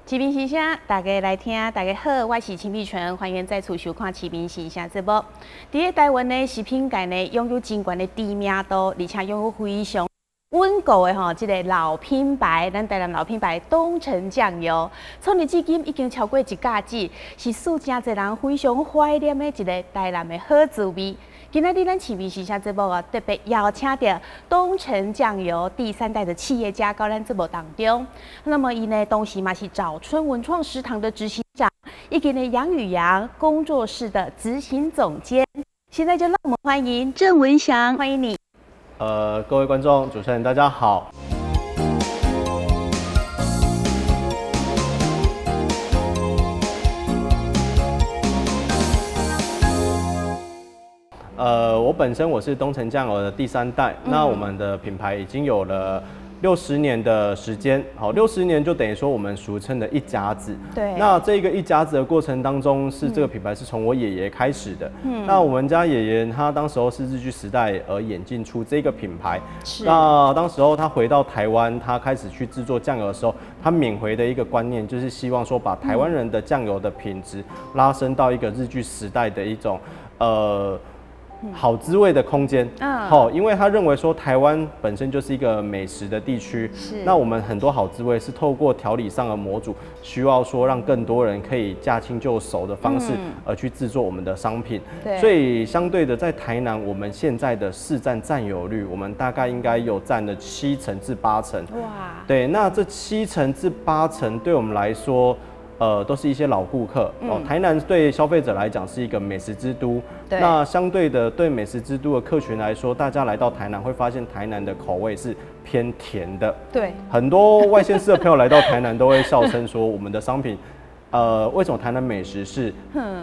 市民时声，大家来听，大家好，我是秦碧纯，欢迎再次收看市民时声节目。伫台湾的食品界呢，拥有真悬的知名度，而且拥有非常稳固的这个老品牌，咱台南老品牌东城酱油，创立至今已经超过1甲子，是使真侪人非常怀念的一个台南的好滋味。今仔日咱市民时声节目啊，特别邀请到东城酱油第3代的企业家到咱节目当中。那么，伊呢，同时嘛是早春文创食堂的执行长，以及呢杨宇阳工作室的执行总监。现在就让我们欢迎郑文祥，欢迎你。各位观众、主持人，大家好。我本身是东城酱油的第3代，那我们的品牌已经有了60年的时间，好，60年就等于说我们俗称的一甲子。对。那这个一甲子的过程当中，这个品牌是从我爷爷开始的。那我们家爷爷他当时候是日据时代而演进出这个品牌。是。那当时候他回到台湾，他开始去制作酱油的时候，他缅回的一个观念就是希望说把台湾人的酱油的品质拉升到一个日据时代的一种好滋味的空间，因为他认为说台湾本身就是一个美食的地区，那我们很多好滋味是透过调理上的模组，需要说让更多人可以驾轻就熟的方式而去制作我们的商品，所以相对的在台南，我们现在的市占占有率，我们大概应该有占了7成至8成，哇，对，那这7成至8成对我们来说，都是一些老顾客哦。台南对消费者来讲是一个美食之都，那相对的对美食之都的客群来说，大家来到台南会发现台南的口味是偏甜的。对，很多外县市的朋友来到台南都会笑称说，我们的商品，为什么台南美食是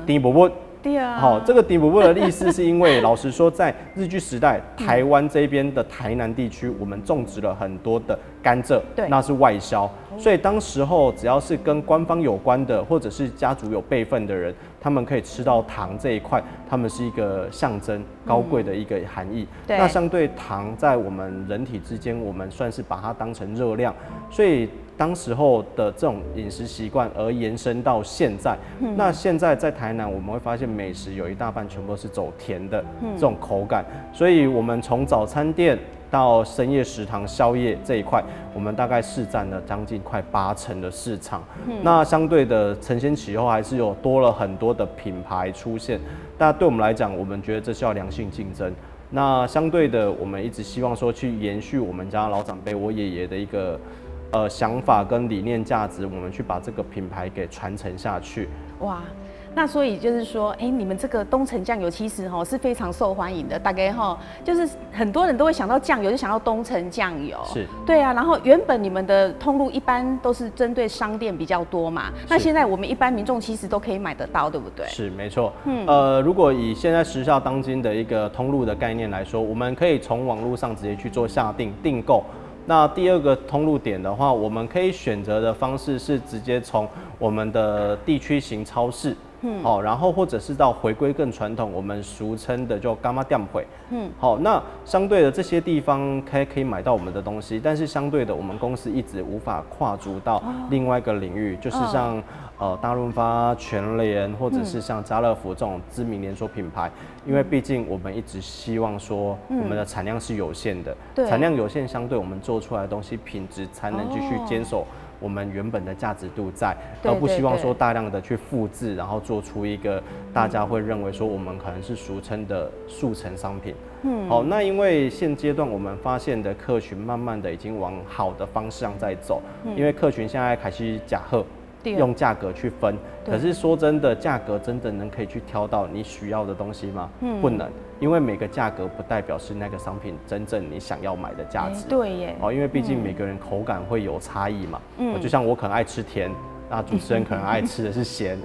甜不不？对啊，好，这个甜不不的意思是因为，老实说，在日据时代，台湾这边的台南地区，我们种植了很多的甘蔗，那是外销，所以当时候只要是跟官方有关的，或者是家族有辈分的人，他们可以吃到糖这一块，他们是一个象征高贵的一个含义。那相对糖在我们人体之间，我们算是把它当成热量，所以当时候的这种饮食习惯而延伸到现在，那现在在台南我们会发现美食有一大半全部都是走甜的这种口感，所以我们从早餐店到深夜食堂、宵夜这一块，我们大概市占了将近快8成的市场。那相对的承先启后，还是有多了很多的品牌出现。但对我们来讲，我们觉得这是要良性竞争。那相对的，我们一直希望说去延续我们家老长辈我爷爷的一个想法跟理念价值，我们去把这个品牌给传承下去。哇！那所以就是说，你们这个东城酱油其实是非常受欢迎的，大概就是很多人都会想到酱油，就想到东城酱油。是，对啊。然后原本你们的通路一般都是针对商店比较多嘛，那现在我们一般民众其实都可以买得到，对不对？是，没错。如果以现在时下当今的一个通路的概念来说，我们可以从网络上直接去做下订订购。那第二个通路点的话，我们可以选择的方式是直接从我们的地区型超市。然后或者是到回归更传统，我们俗称的叫干妈店会。好，那相对的这些地方可以买到我们的东西，但是相对的，我们公司一直无法跨足到另外一个领域，就是像大润发、全联，或者是像家乐福这种知名连锁品牌，因为毕竟我们一直希望说我们的产量是有限的，产量有限，相对我们做出来的东西品质才能继续坚守我们原本的价值度在，而不希望说大量的去复制，然后做出一个大家会认为说我们可能是俗称的速成商品。好，那因为现阶段我们发现的客群慢慢的已经往好的方向在走，因为客群现在开始假贺。用价格去分，可是说真的，价格真的能可以去挑到你需要的东西吗？不能，因为每个价格不代表是那个商品真正你想要买的价值。对耶。因为毕竟每个人口感会有差异嘛。就像我可能爱吃甜，那主持人可能爱吃的是咸。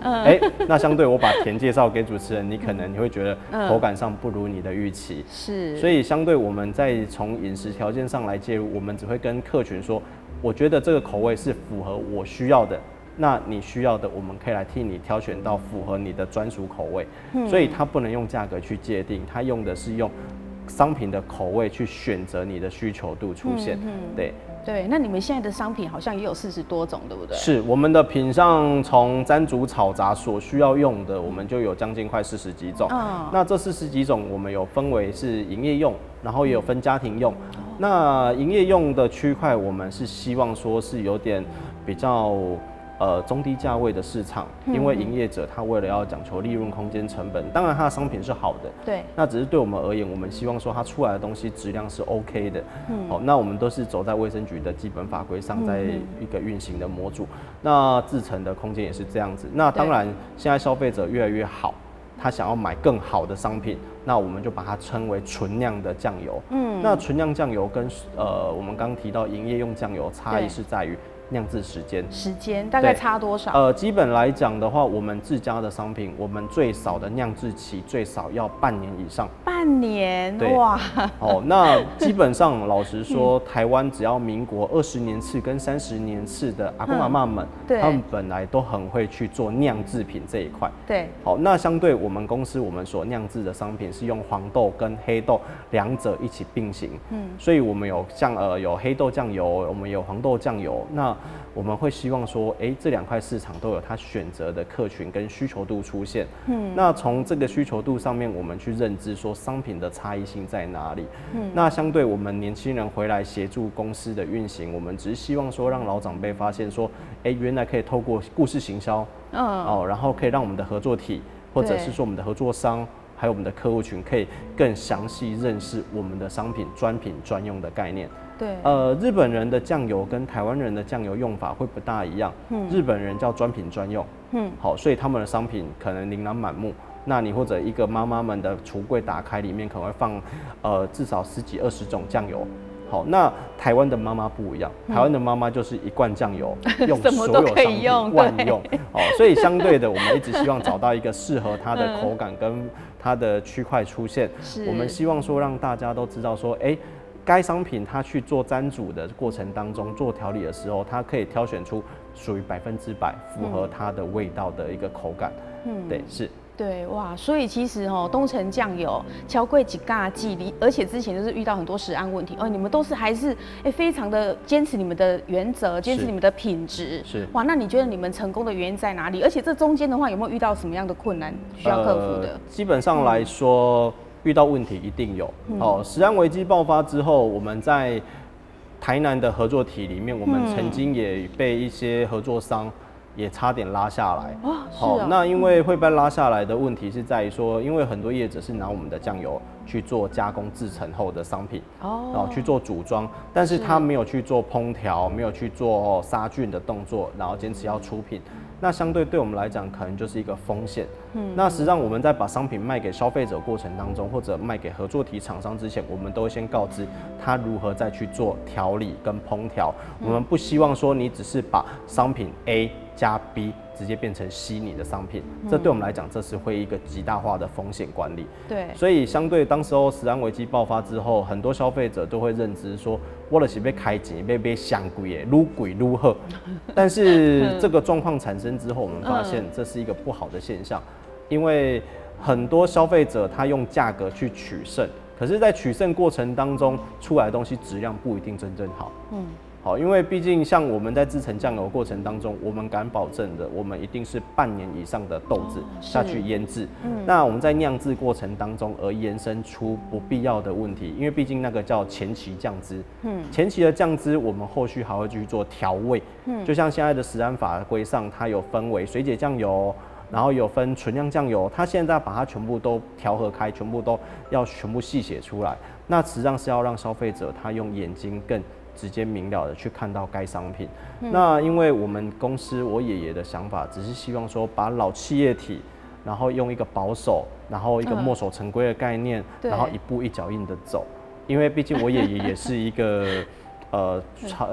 那相对我把甜介绍给主持人，你可能你会觉得口感上不如你的预期。是。所以相对我们在从饮食条件上来介入，我们只会跟客群说，我觉得这个口味是符合我需要的。那你需要的，我们可以来替你挑选到符合你的专属口味，所以它不能用价格去界定，它用的是用商品的口味去选择你的需求度出现，对。对，那你们现在的商品好像也有40多种，对不对？是，我们的品项从砧竹炒杂所需要用的，我们就有将近快40几种。那这40几种我们有分为是营业用，然后也有分家庭用。那营业用的区块，我们是希望说是有点比较中低价位的市场，因为营业者他为了要讲求利润空间成本，当然他的商品是好的，对，那只是对我们而言，我们希望说它出来的东西质量是 OK 的，好，那我们都是走在卫生局的基本法规上，在一个运行的模组，那制成的空间也是这样子。那当然，现在消费者越来越好，他想要买更好的商品，那我们就把它称为纯酿的酱油。那纯酿酱油跟我们刚提到营业用酱油差异是在于酿制时间大概差多少？基本来讲的话，我们自家的商品，我们最少的酿制期最少要半年以上。半年，哇！那基本上老实说，台湾只要民国20年次跟30年次的阿公阿嬷们，他们本来都很会去做酿制品这一块。对，好，那相对我们公司我们所酿制的商品是用黄豆跟黑豆两者一起并行。所以我们有有黑豆酱油，我们有黄豆酱油。那我们会希望说，这2块市场都有它选择的客群跟需求度出现。那从这个需求度上面，我们去认知说商品的差异性在哪里。那相对我们年轻人回来协助公司的运行，我们只是希望说让老长辈发现说，原来可以透过故事行销，然后可以让我们的合作体或者是说我们的合作商，还有我们的客户群，可以更详细认识我们的商品专品专用的概念。对，日本人的酱油跟台湾人的酱油用法会不大一样。日本人叫专品专用，好，所以他们的商品可能琳琅满目。那你或者一个妈妈们的橱柜打开，里面可能会放至少10几20种酱油。好，那台湾的妈妈不一样，台湾的妈妈就是一罐酱油，用所有商品万用。所以相对的，我们一直希望找到一个适合它的口感跟它的区块出现。我们希望说让大家都知道说，该商品它去做沾煮的过程当中，做调理的时候，它可以挑选出属于100%符合它的味道的一个口感。对，是。对，哇，所以其实东成酱油、乔贵几嘎记，而且之前就是遇到很多食安问题，你们都是还是非常的坚持你们的原则，坚持你们的品质。是。哇，那你觉得你们成功的原因在哪里？而且这中间的话，有没有遇到什么样的困难需要克服的？基本上来说，遇到问题一定有。食安危机爆发之后，我们在台南的合作体里面，我们曾经也被一些合作商也差点拉下来。好，那因为会被拉下来的问题是在于说，因为很多业者是拿我们的酱油去做加工制成后的商品，去做组装，但是他没有去做烹调，没有去做杀菌的动作，然后坚持要出品。那相对对我们来讲，可能就是一个风险。那实际上我们在把商品卖给消费者过程当中，或者卖给合作体厂商之前，我们都会先告知他如何再去做调理跟烹调。我们不希望说你只是把商品 A 加 B 直接变成 C 你的商品，这对我们来讲，这是会一个极大化的风险管理。对，所以相对当时候食安危机爆发之后，很多消费者都会认知说，我就是被开钱，被上贵的，愈贵愈好。但是这个状况产生之后，我们发现这是一个不好的现象，因为很多消费者他用价格去取胜，可是，在取胜过程当中出来的东西质量不一定真正好。好，因为毕竟像我们在制成酱油的过程当中，我们敢保证的，我们一定是半年以上的豆子下去腌制。那我们在酿制过程当中而延伸出不必要的问题，因为毕竟那个叫前期酱汁。前期的酱汁我们后续还会去做调味。就像现在的食安法规上，它有分为水解酱油，然后有分纯酿酱油，它现在把它全部都调和开，全部都要全部细写出来。那实际上是要让消费者他用眼睛更直接明了的去看到该商品。那因为我们公司我爷爷的想法，只是希望说把老企业体，然后用一个保守，然后一个墨守成规的概念，然后一步一脚印的走。因为毕竟我爷爷也是一个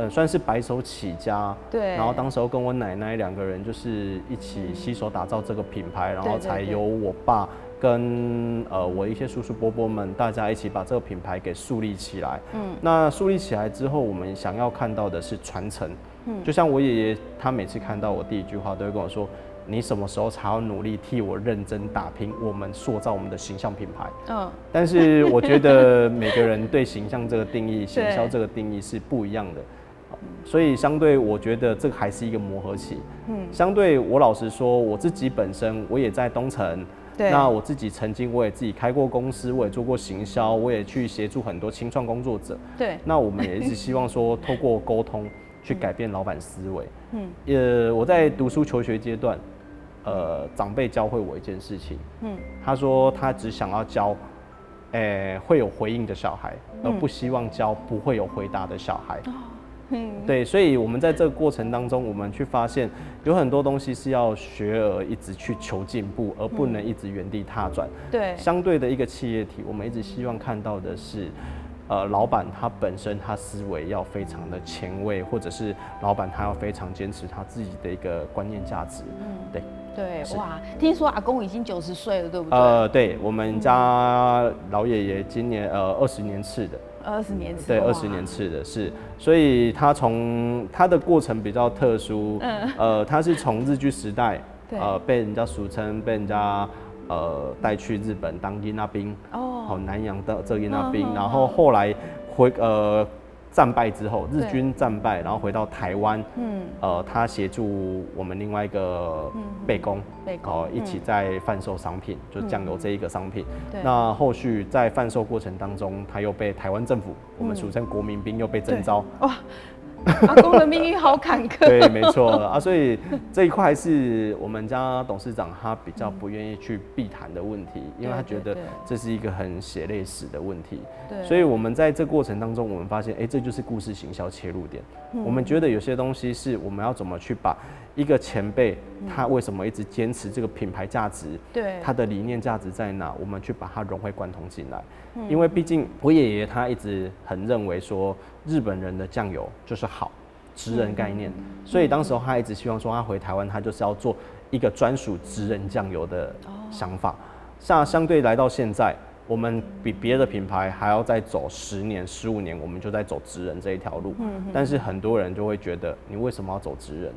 算是白手起家，对。然后当时候跟我奶奶2个人就是一起携手打造这个品牌，然后才由我爸跟我一些叔叔伯伯们，大家一起把这个品牌给树立起来。那树立起来之后，我们想要看到的是传承。就像我爷爷，他每次看到我第一句话都会跟我说：“你什么时候才要努力替我认真打拼，我们塑造我们的形象品牌？”但是我觉得每个人对形象这个定义、行销这个定义是不一样的。所以相对我觉得这个还是一个磨合期。相对我老实说，我自己本身我也在东城。那我自己曾经我也自己开过公司，我也做过行销，我也去协助很多青创工作者。那我们也一直希望说，透过沟通去改变老板思维。我在读书求学阶段，长辈教会我一件事情。他说他只想要教，会有回应的小孩，而不希望教不会有回答的小孩。对，所以我们在这个过程当中，我们去发现有很多东西是要学而一直去求进步，而不能一直原地踏转。相对的一个企业体，我们一直希望看到的是，老板他本身他思维要非常的前卫，或者是老板他要非常坚持他自己的一个观念价值。对，哇，听说阿公已经90岁了，对不对？对，我们家老爷爷今年20年次的。20年次，对，20年次的是，所以他的过程比较特殊。他是从日据时代，被人家俗称被人家带去日本当囡仔兵，南洋的这囡仔兵，然后后来战败之后，日军战败，然后回到台湾，他协助我们另外一个备公，一起在贩售商品，就酱油这一个商品。那后续在贩售过程当中，他又被台湾政府，我们俗称国民兵，又被征召。哇，阿公的命运好坎坷。对，没错啊，所以这一块是我们家董事长他比较不愿意去避谈的问题，因为他觉得这是一个很血泪史的问题。所以我们在这过程当中，我们发现，这就是故事行销切入点。我们觉得有些东西是我们要怎么去把一个前辈他为什么一直坚持这个品牌价值，他的理念价值在哪，我们去把它融会贯通进来。因为毕竟我爷爷他一直很认为说，日本人的酱油就是好，职人概念，所以当时候他一直希望说，他回台湾他就是要做一个专属职人酱油的想法。相对来到现在，我们比别的品牌还要再走10年、15年，我们就在走职人这一条路。但是很多人就会觉得，你为什么要走职人？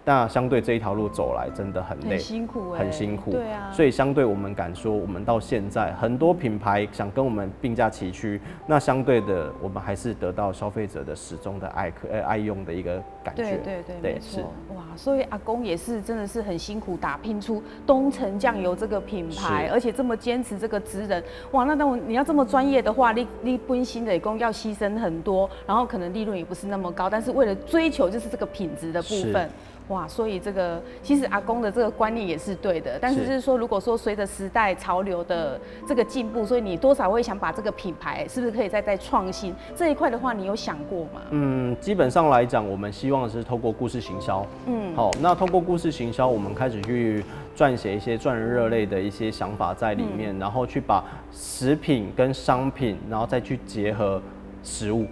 那相对这一条路走来真的很累，很辛苦，很辛苦。对啊，所以相对我们敢说，我们到现在很多品牌想跟我们并驾齐驱，那相对的我们还是得到消费者的始终的爱用的一个感觉。对，没错。哇，所以阿公也是真的是很辛苦打拼出东城酱油这个品牌，而且这么坚持这个职人。哇，那你要这么专业的话，你本身的工要牺牲很多，然后可能利润也不是那么高，但是为了追求就是这个品质的部分。哇，所以这个其实阿公的这个观念也是对的，但是就是说，如果说随着时代潮流的这个进步，所以你多少会想把这个品牌是不是可以再创新这一块的话，你有想过吗？基本上来讲，我们希望是透过故事行销。好，那透过故事行销，我们开始去撰写一些赚人热泪的一些想法在里面，然后去把食品跟商品，然后再去结合食物。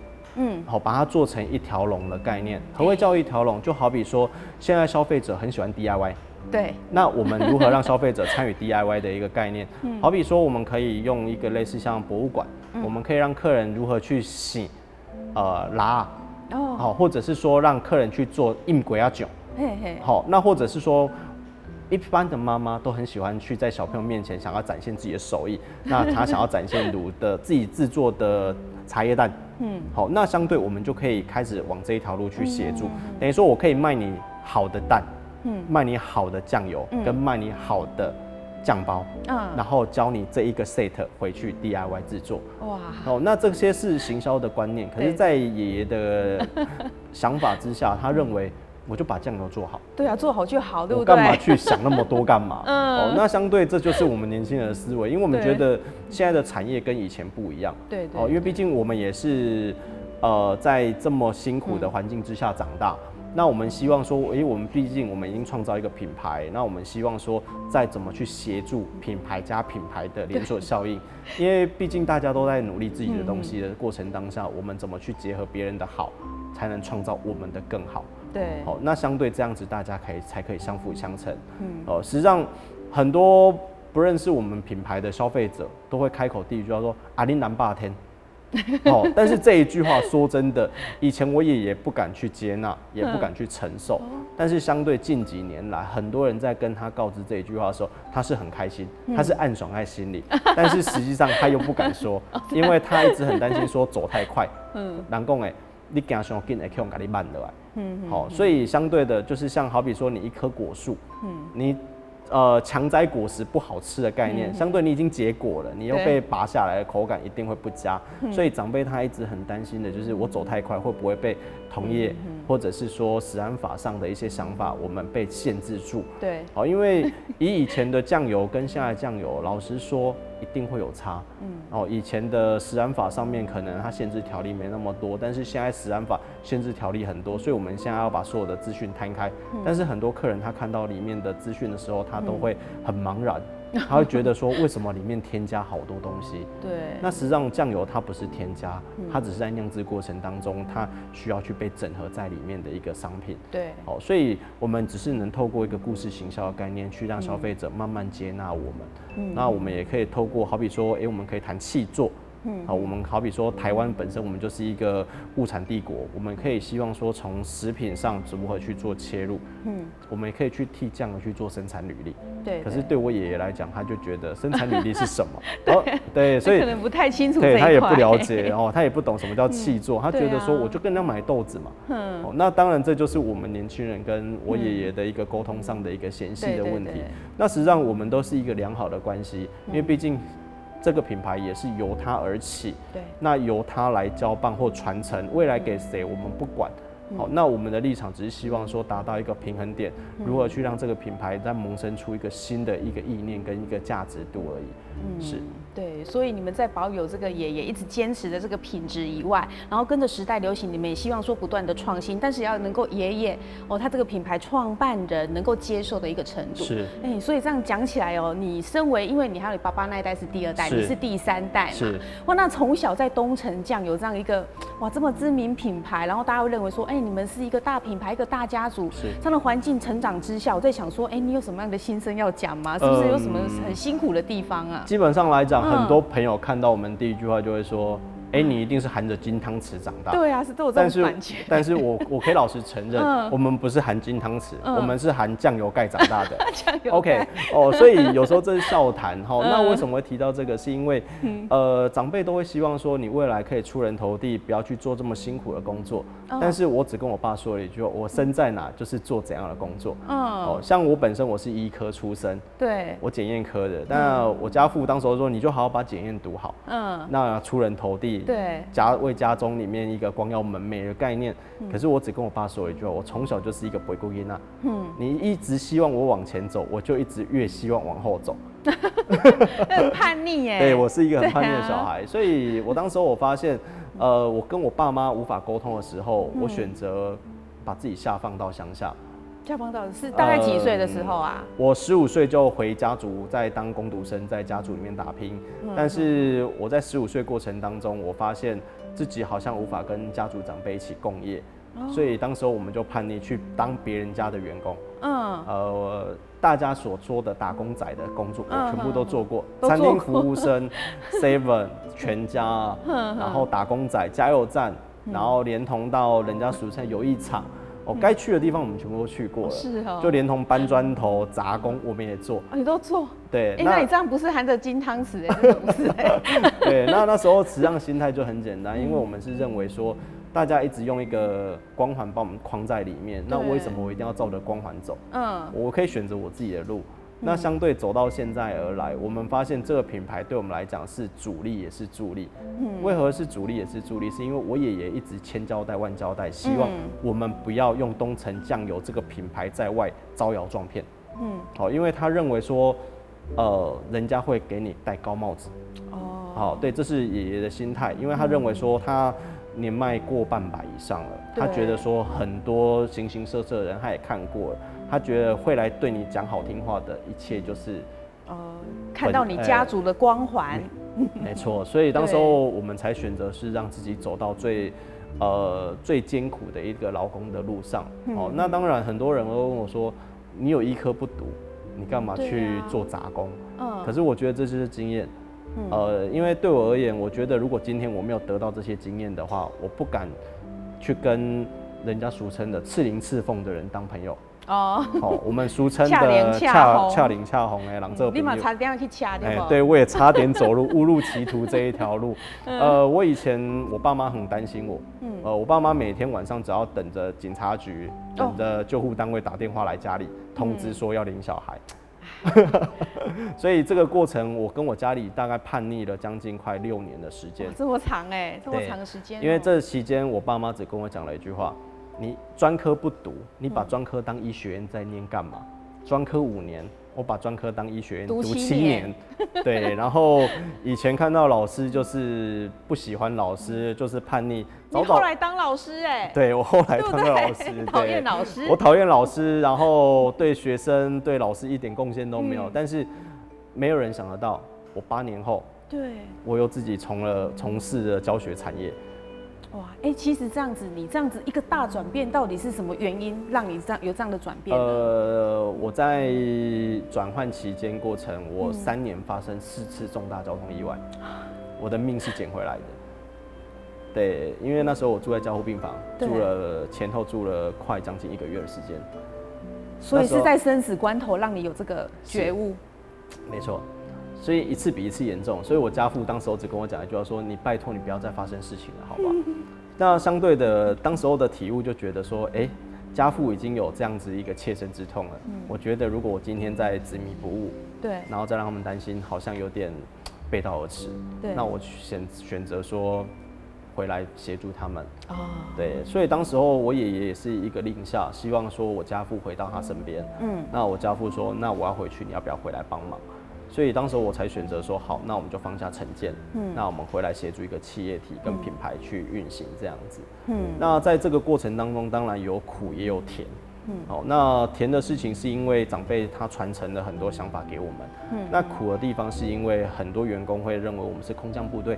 好，把它做成一条龙的概念。何谓叫一条龙？就好比说，现在消费者很喜欢 DIY， 对。那我们如何让消费者参与 DIY 的一个概念？好比说，我们可以用一个类似像博物馆，我们可以让客人如何去洗，拉，好，或者是说让客人去做硬鬼啊酒，好，那或者是说。一般的妈妈都很喜欢去在小朋友面前想要展现自己的手艺，那她想要展现自己制作的茶叶蛋，好，那相对我们就可以开始往这一条路去协助，等于说我可以卖你好的蛋，卖你好的酱油，跟卖你好的酱包，然后教你这一个 set 回去 DIY 制作，哇，哦，那这些是行销的观念，可是，在爷爷的想法之下，他认为。我就把酱油做好。对啊，做好就好，对不对？我干嘛去想那么多干嘛？哦，那相对这就是我们年轻人的思维，因为我们觉得现在的产业跟以前不一样。对。哦，因为毕竟我们也是在这么辛苦的环境之下长大。那我们希望说，我们毕竟我们已经创造一个品牌，那我们希望说，再怎么去协助品牌加品牌的连锁效应，因为毕竟大家都在努力自己的东西的过程当下，我们怎么去结合别人的好，才能创造我们的更好。对，好，那相对这样子，大家才可以相辅相成。实际上很多不认识我们品牌的消费者，都会开口第一句话说：“阿林南霸天。”哦，但是这一句话说真的，以前我也不敢去接纳，也不敢去承受。但是相对近几年来，很多人在跟他告知这一句话的时候，他是很开心，他是暗爽在心里，但是实际上他又不敢说，因为他一直很担心说走太快。难讲你行上紧会用给你慢落来。好，所以相对的，就是像好比说你一棵果树，你强摘果实不好吃的概念，相对你已经结果了，你又被拔下来，口感一定会不佳。所以长辈他一直很担心的就是我走太快会不会被同业或者是说食安法上的一些想法，我们被限制住。对，好，因为以前的酱油跟现在的酱油，老实说一定会有差。以前的食安法上面可能它限制条例没那么多，但是现在食安法限制条例很多，所以我们现在要把所有的资讯摊开。但是很多客人他看到里面的资讯的时候，他都会很茫然。他会觉得说，为什么里面添加好多东西？对，那实际上酱油它不是添加，它只是在酿制过程当中，它需要去被整合在里面的一个商品。对，所以我们只是能透过一个故事行销的概念，去让消费者慢慢接纳我们。那我们也可以透过，好比说，我们可以谈契作。我们好比说台湾本身我们就是一个物产帝国，我们可以希望说从食品上如何去做切入，我们也可以去替酱油去做生产履历。对，可是对我爷爷来讲，他就觉得生产履历是什么？对，所以可能不太清楚，对他也不了解，他也不懂什么叫契作，他觉得说我就跟人家买豆子嘛。那当然这就是我们年轻人跟我爷爷的一个沟通上的一个嫌隙的问题。那实际上我们都是一个良好的关系，因为毕竟这个品牌也是由他而起，对，那由他来交棒或传承，未来给谁我们不管。好，那我们的立场只是希望说达到一个平衡点，如何去让这个品牌再萌生出一个新的一个意念跟一个价值度而已。是。对，所以你们在保有这个爷爷一直坚持的这个品质以外，然后跟着时代流行，你们也希望说不断的创新，但是要能够爷爷他这个品牌创办人能够接受的一个程度。是，所以这样讲起来你身为，因为你还有你爸爸那一代是第二代，你是第三代嘛，是，那从小在东城酱油这样一个这么知名品牌，然后大家会认为说，你们是一个大品牌，一个大家族，这样的环境成长之下，我在想说，你有什么样的心声要讲吗？是不是有什么很辛苦的地方啊？基本上来讲，很多朋友看到我们第一句话就会说，你一定是含着金汤匙长大。对啊，是都有这种感觉。但是我可以老实承认，我们不是含金汤匙，我们是含酱油盖长大的。酱油盖。OK， 所以有时候这是笑谈哈。那为什么会提到这个？是因为长辈都会希望说，你未来可以出人头地，不要去做这么辛苦的工作。但是我只跟我爸说了一句，我生在哪就是做怎样的工作。像我本身我是医科出身，对，我检验科的。那我家父当时说，你就好好把检验读好，那出人头地，对，为家中里面一个光耀门楣的概念。可是我只跟我爸说了一句话，我从小就是一个不顾囡仔，你一直希望我往前走，我就一直越希望往后走。很叛逆耶。对，我是一个很叛逆的小孩，所以我当时我发现，我跟我爸妈无法沟通的时候，我选择把自己下放到乡下。下放到是大概几岁的时候啊？我15岁就回家族，在当工读生，在家族里面打拼。但是我在15岁过程当中，我发现自己好像无法跟家族长辈一起共业，所以当时候我们就叛逆去当别人家的员工。大家所说的打工仔的工作，我全部都做过，餐厅服务生、7-全家，然后打工仔、加油站，然后连同到人家俗称油艺厂。该去的地方我们全部都去过了，是哦，就连同搬砖头、杂工我们也做。你都做？对。那你这样不是含着金汤匙真的不是对，那时候实际上心态就很简单，因为我们是认为说，大家一直用一个光环把我们框在里面，那为什么我一定要照着光环走？我可以选择我自己的路。那相对走到现在而来，我们发现这个品牌对我们来讲是主力也是助力。为何是主力也是助力？是因为我爷爷一直千交代万交代，希望我们不要用东城酱油这个品牌在外招摇撞骗。因为他认为说，人家会给你戴高帽子。对，这是爷爷的心态，因为他认为说他年迈过半百以上了，他觉得说很多形形色色的人他也看过了。他觉得会来对你讲好听话的一切就是看到你家族的光环。没错，所以当时候我们才选择是让自己走到最艰苦的一个劳工的路上。那当然很多人会问我说，你有医科不读，你干嘛去做杂工？可是我觉得这就是经验。因为对我而言，我觉得如果今天我没有得到这些经验的话，我不敢去跟人家俗称的刺林刺凤的人当朋友。哦，我们俗称恰的恰林恰红的人做朋友。你嘛差点去恰对不？对，我也差点走入误入歧途这一条路。我以前我爸妈很担心我，我爸妈每天晚上只要等着警察局、等着救护单位打电话来家里通知说要领小孩。所以这个过程，我跟我家里大概叛逆了将近快6年的时间。这么长这么长的时间。因为这期间，我爸妈只跟我讲了一句话。你专科不读，你把专科当医学院在念干嘛？专科5年，我把专科当医学院读7年。对，然后以前看到老师就是不喜欢老师，就是叛逆。你后来当老师对，我后来当了老师，讨厌老师。我讨厌老师，然后对学生、对老师一点贡献都没有。但是没有人想得到，我8年后，对，我又自己从事了教学产业。哇，其实这样子，你这样子一个大转变，到底是什么原因让你有这样的转变？我在转换期间过程，我3年发生4次重大交通意外，我的命是捡回来的。对，因为那时候我住在加护病房，前后住了快将近1个月的时间。所以是在生死关头让你有这个觉悟。没错。所以一次比一次严重，所以我家父当时候只跟我讲一句话说：“你拜托你不要再发生事情了，好不好？”那相对的，当时候的体悟就觉得说，家父已经有这样子一个切身之痛了。我觉得如果我今天再执迷不悟，对，然后再让他们担心，好像有点背道而驰。对，那我选择说回来协助他们。对，所以当时候我爷爷也是一个令下，希望说我家父回到他身边。那我家父说：“那我要回去，你要不要回来帮忙？”所以当时我才选择说好，那我们就放下成见，那我们回来协助一个企业体跟品牌去运行这样子。那在这个过程当中，当然有苦也有甜。那甜的事情是因为长辈他传承了很多想法给我们。那苦的地方是因为很多员工会认为我们是空降部队。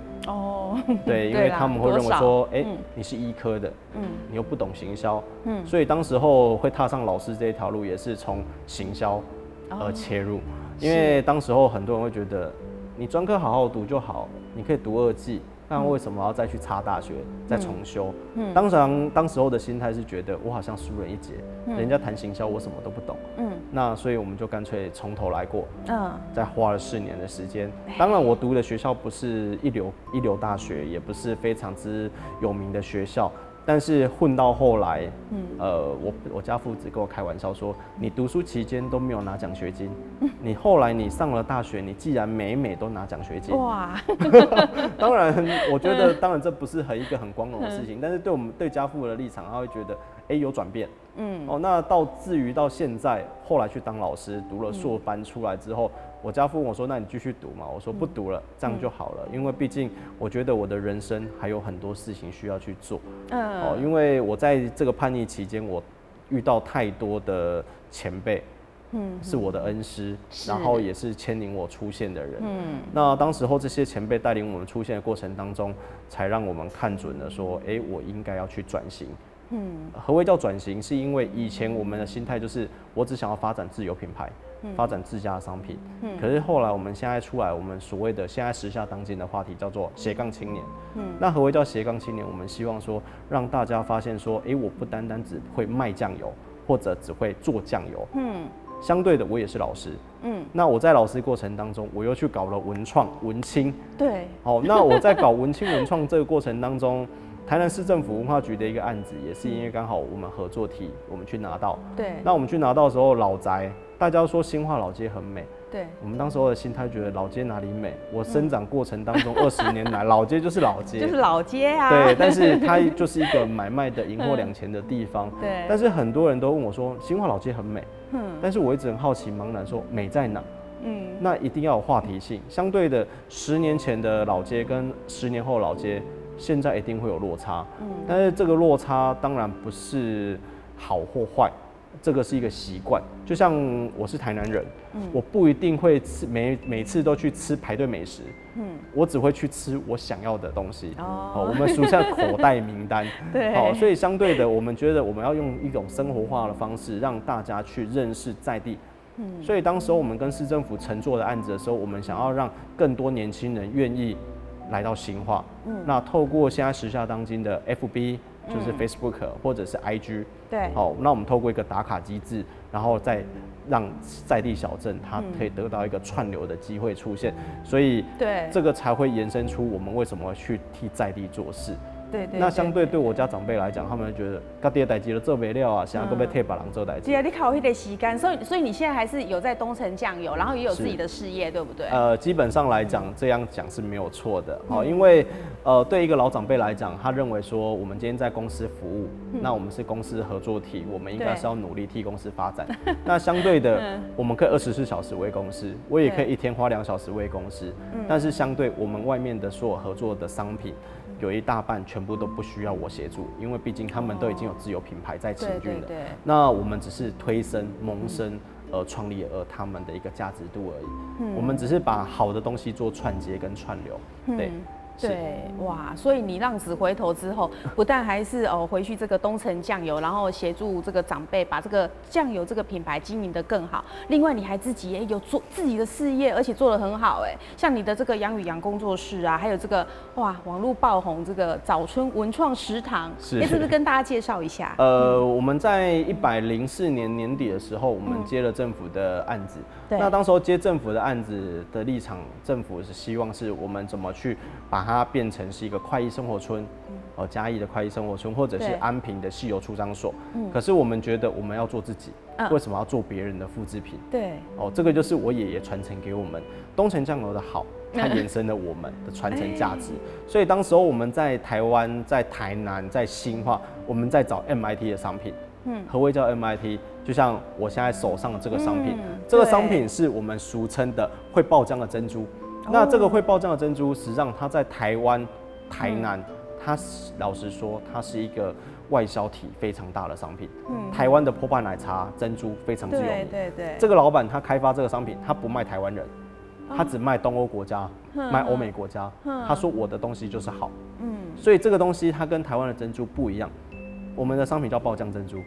对，因为他们会认为说，你是医科的，你又不懂行销，所以当时候会踏上老师这一条路，也是从行销而切入。因为当时候很多人会觉得，你专科好好读就好，你可以读2技，那为什么要再去插大学，再重修？当时候的心态是觉得我好像输人一截，人家谈行销我什么都不懂，那所以我们就干脆从头来过，再花了4年的时间。当然我读的学校不是一流大学，也不是非常之有名的学校。但是混到后来，我家父子跟我开玩笑说，你读书期间都没有拿奖学金，你后来你上了大学，你既然每都拿奖学金，哇！当然，我觉得当然这不是一个很光荣的事情，但是对家父的立场，他会觉得，有转变，那至于到现在，后来去当老师，读了硕班出来之后。我家父问我说：“那你继续读嘛？”我说：“不读了，这样就好了。因为毕竟我觉得我的人生还有很多事情需要去做。因为我在这个叛逆期间，我遇到太多的前辈，是我的恩师，然后也是牵引我出现的人。那当时候这些前辈带领我们出现的过程当中，才让我们看准了说，我应该要去转型。何谓叫转型？是因为以前我们的心态就是我只想要发展自有品牌。发展自家的商品，可是后来我们现在出来，我们所谓的现在时下当今的话题叫做斜杠青年。那何谓叫斜杠青年？我们希望说让大家发现说，我不单单只会卖酱油，或者只会做酱油。相对的，我也是老师。那我在老师过程当中，我又去搞了文创、文青。对。那我在搞文青、文创这个过程当中。台南市政府文化局的一个案子，也是因为刚好我们合作体，我们去拿到。对。那我们去拿到的时候，老宅，大家说新化老街很美。对。我们当时候的心态觉得老街哪里美？我生长过程当中20年来，老街就是老街。就是老街啊。对，但是它就是一个买卖的银货两钱的地方。对。但是很多人都问我说，新化老街很美。但是我一直很好奇茫然说，美在哪？那一定要有话题性。相对的，10年前的老街跟10年后的老街。现在一定会有落差，但是这个落差当然不是好或坏，这个是一个习惯。就像我是台南人，我不一定会每次都去吃排队美食，我只会去吃我想要的东西。我们俗称口袋名单。对，所以相对的，我们觉得我们要用一种生活化的方式，让大家去认识在地。所以当时候我们跟市政府承做的案子的时候，我们想要让更多年轻人愿意。来到新化，那透过现在时下当今的 FB、就是 Facebook 或者是 IG，对，好，那我们透过一个打卡机制，然后再让在地小镇它可以得到一个串流的机会出现，所以对这个才会延伸出我们为什么去替在地做事。对对，那相对对我家长辈来讲，他们觉得家己的代志都做不了啊，想要被替别人做代志。对啊，你考迄个时间，所以你现在还是有在东城酱油，然后也有自己的事业，对不对？基本上来讲，这样讲是没有错的。好，因为对一个老长辈来讲，他认为说我们今天在公司服务，那我们是公司合作体，我们应该是要努力替公司发展。那相对的，我们可以24小时为公司，我也可以一天花2小时为公司。但是相对我们外面的所有合作的商品，有一大半全部都不需要我协助，因为毕竟他们都已经有自有品牌在行军了。对，那我们只是推升、萌生创立他们的一个价值度而已。我们只是把好的东西做串接跟串流。对。对，哇，所以你浪子回头之后，不但还是回去这个东城酱油，然后协助这个长辈把这个酱油这个品牌经营得更好，另外你还自己也有做自己的事业，而且做得很好哎，像你的这个杨与杨工作室啊，还有这个网络爆红这个早春文创食堂，是不是跟大家介绍一下？我们在104年年底的时候，我们接了政府的案子。那当时候接政府的案子的立场，政府是希望是我们怎么去把它变成是一个快意生活村，嘉义的快意生活村，或者是安平的汽油出张所。可是我们觉得我们要做自己，为什么要做别人的复制品？对，这个就是我爷爷传承给我们东城酱油的好，它延伸了我们的传承价值。所以当时候我们在台湾、在台南、在新化，我们在找 MIT 的商品。何谓叫 MIT？ 就像我现在手上的这个商品，这个商品是我们俗称的会爆浆的珍珠。那这个会爆浆的珍珠，实际上它在台湾、台南，它老实说，它是一个外销体非常大的商品。台湾的波霸奶茶珍珠非常之有名。对。这个老板他开发这个商品，他不卖台湾人，他只卖东欧国家，卖欧美国家。他说我的东西就是好。所以这个东西它跟台湾的珍珠不一样。我们的商品叫爆浆珍珠，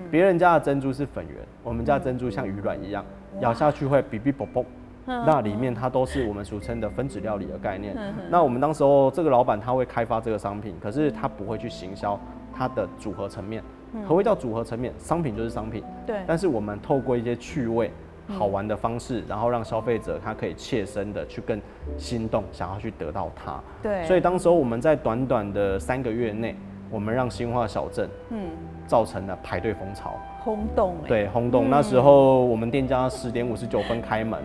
别人家的珍珠是粉圆，我们家的珍珠像鱼卵一样，咬下去会哔哔啵啵，那里面它都是我们俗称的分子料理的概念。那我们当时候这个老板他会开发这个商品，可是他不会去行销它的组合层面。何谓叫组合层面？商品就是商品，对。但是我们透过一些趣味、好玩的方式，然后让消费者他可以切身的去更心动，想要去得到它。对。所以当时候我们在短短的3个月内，我们让新化小镇，造成了排队风潮，轰动。对，轰动。那时候我们店家10点59分开门，